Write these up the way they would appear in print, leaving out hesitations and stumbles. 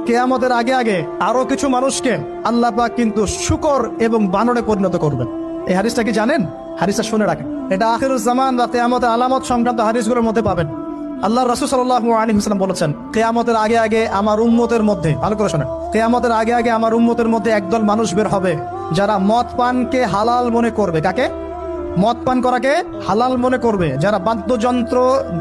কিয়ামতের আগে আগে আরো কিছু মানুষকে আল্লাহ পাক কিন্তু শূকর এবং বানরে পরিণত করবেন। এই হাদিসটা কি জানেন? হাদিসটা শুনে রাখেন। এটা আখিরুজ জামান বা কিয়ামতের আলামত সংক্রান্ত হাদিসগুলোর মধ্যে পাবেন। আল্লাহ রাসূল সাল্লাল্লাহু আলাইহি ওয়াসাল্লাম বলেছেন, কিয়ামতের আগে আগে আমার উম্মতের মধ্যে, ভালো করে শোনেন, কিয়ামতের আগে আগে আমার উম্মতের মধ্যে একদল মানুষ বের হবে যারা মদ পানকে হালাল মনে করবে। কাকে? মদ পান করাকে হালাল মনে করবে। যারা বাদ্যযন্ত্র,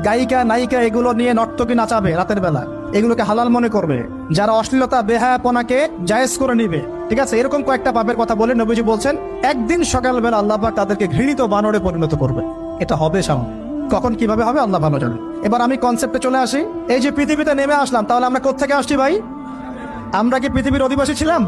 গায়িকা, নায়িকা এগুলো নিয়ে নর্তকী নাচাবে রাতের বেলা, এগুলোকে হালাল মনে করবে। যারা অশ্লীলতা, বেহায়াপনাকে জায়েজ করে নিবে। ঠিক আছে, এরকম কয়েকটা পাপের কথা বলে নবীজি বলছেন একদিন সকালবেলা আল্লাহ পাক তাদেরকে ঘৃণিত বানরে পরিণত করবে। এটা হবে সামনে, কখন কিভাবে হবে আল্লাহ ভালো জানেন। এবার আমি কনসেপ্টে চলে আসি। এই যে পৃথিবীতে নেমে আসলাম, তাহলে আমরা কোত্থেকে আসছি ভাই? আমরা কি পৃথিবীর অধিবাসী ছিলাম?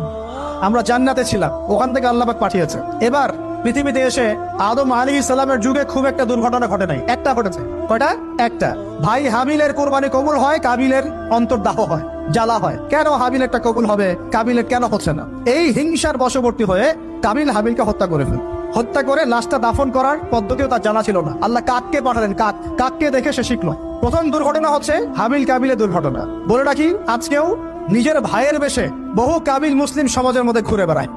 আমরা জান্নাতে ছিলাম, ওখান থেকে আল্লাহ পাক পাঠিয়েছে। এবার পৃথিবীতে এসে আদম আলাইহিস সালামের যুগে খুব একটা দুর্ঘটনা ঘটে নাই, একটা ঘটেছে। কয়টা? একটা। ভাই হাবিলের কোরবানি কবুল হয়, কাবিলের অন্তর্দাহ হয়, জ্বালা হয়। কেন হাবিলেরটা কবুল হবে, কাবিলের কেন হচ্ছে না? এই হিংসার বশবর্তী হয়ে কাবিল হাবিলকে হত্যা করে ফেল। হত্যা করে লাশটা দাফন করার পদ্ধতিও তার জানা ছিল না। আল্লাহ কাককে পাঠালেন, কাককে দেখে সে শিখলো। প্রথম দুর্ঘটনা হচ্ছে হাবিল কাবিলের দুর্ঘটনা। বলে রাখি, আজকেও নিজের ভাইয়ের বেশে বহু কাবিল মুসলিম সমাজের মধ্যে ঘুরে বেড়ায়।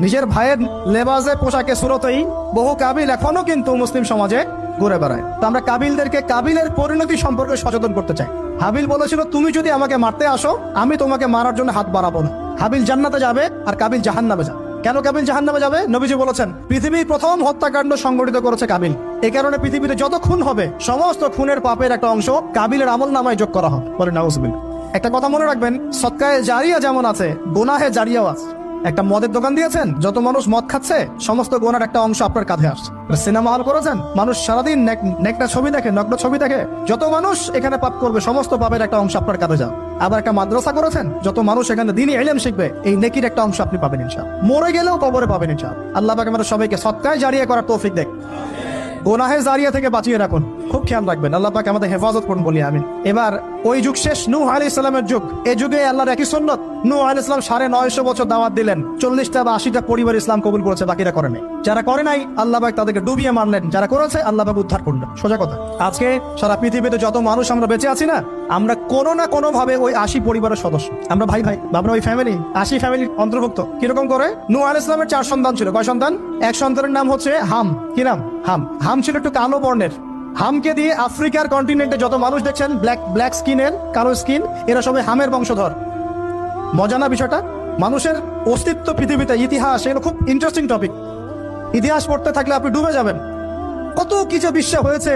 নিজের ভাইয়ের লেবাসে, পোশাকে, সুরতেই বহু কাবিল এখনো কিন্তু মুসলিম সমাজে ঘুরে বেড়ায়। তো আমরা কাবিলদেরকে কাবিলের পরিণতি সম্পর্কে সচেতন করতে চাই। হাবিল বলেছিল, তুমি যদি আমাকে মারতে আসো, আমি তোমাকে মারার জন্য হাত বাড়াবো না। হাবিল জান্নাতে যাবে আর কাবিল জাহান্নামে যাবে। কেন কাবিল জাহান্নামে যাবে? নবীজি বলেছেন, পৃথিবীর প্রথম হত্যাকাণ্ড সংগঠিত করেছে কাবিল। এই কারণে পৃথিবীতে যত খুন হবে, সমস্ত খুনের পাপের একটা অংশ কাবিলের আমলনামায় যোগ করা হবে। বলে নাউজুবিল্লাহ। একটা কথা মনে রাখবেন, সদকায়ে জারিয়া যেমন আছে, গুনাহে জারিয়াও আছে। একটা মদের দোকান দিয়েছেন, যত মানুষ মদ খাচ্ছে, সমস্ত গোনার একটা অংশ আপনার কাঁধে আসছে। সিনেমা হল করেছেন, মানুষ সারাদিন নেকটা ছবি দেখে, নগ্ন ছবি দেখে, যত মানুষ এখানে পাপ করবে, সমস্ত পাপের একটা অংশ আপনার কাঁধে যাবে। আবার একটা মাদ্রাসা করেছেন, যত মানুষ এখানে দ্বীনি ইলম শিখবে, এই নেকির একটা অংশ আপনি পাবেন ইনশাআল্লাহ। মরে গেলেও কবরে পাবেন ইনশাআল্লাহ। আল্লাহ পাক আমাদের সবাইকে সদকায়ে জারিয়া করার তৌফিক দেন। গুনাহে জারিয়া থেকে বাঁচিয়ে রাখুন, খুব খেয়াল রাখবেন। আল্লাহ পাক আমাদের হেফাজত করুন বলি আমিন। এবার ওই যুগ শেষ, নূহ আলাইহিস সালামের যুগ। এই যুগে আল্লাহর একই সুন্নত। নূহ আলাইহিস সালাম 950 বছর দাওয়াত দিলেন, 40টা বা 80টা পরিবার ইসলাম কবুল করেছে, বাকিরা করে নাই। যারা করে নাই আল্লাহ পাক তাদেরকে ডুবিয়ে মারলেন, যারা করেছে আল্লাহ পাক উদ্ধার করলেন। সোজা কথা। আজকে সারা পৃথিবীতে যত মানুষ আমরা বেঁচে আছি না, আমরা কোনো না কোনো ভাবে ওই 80 পরিবারের সদস্য। আমরা ভাই ভাই, আমরা ওই ফ্যামিলি, 80 ফ্যামিলির অন্তর্ভুক্ত। কিরকম করে? নূহ আলাইহিস সালামের 4 সন্তান ছিল। কয় সন্তান? এক সন্তানের নাম হচ্ছে হাম। কি নাম? হাম। হাম ছিল একটু কালো বর্ণের। হামকে দিয়ে আফ্রিকার কন্টিনেন্টে যত মানুষ দেখছেন ব্ল্যাক স্কিনের, কালো স্কিন, এরা সবাই হামের বংশধর। মজা না বিষয়টা? মানুষের অস্তিত্ব পৃথিবীতে, ইতিহাস, এগুলো খুব ইন্টারেস্টিং টপিক। ইতিহাস পড়তে থাকলে আপনি ডুবে যাবেন। কত কিছু বিশ্বে হয়েছে।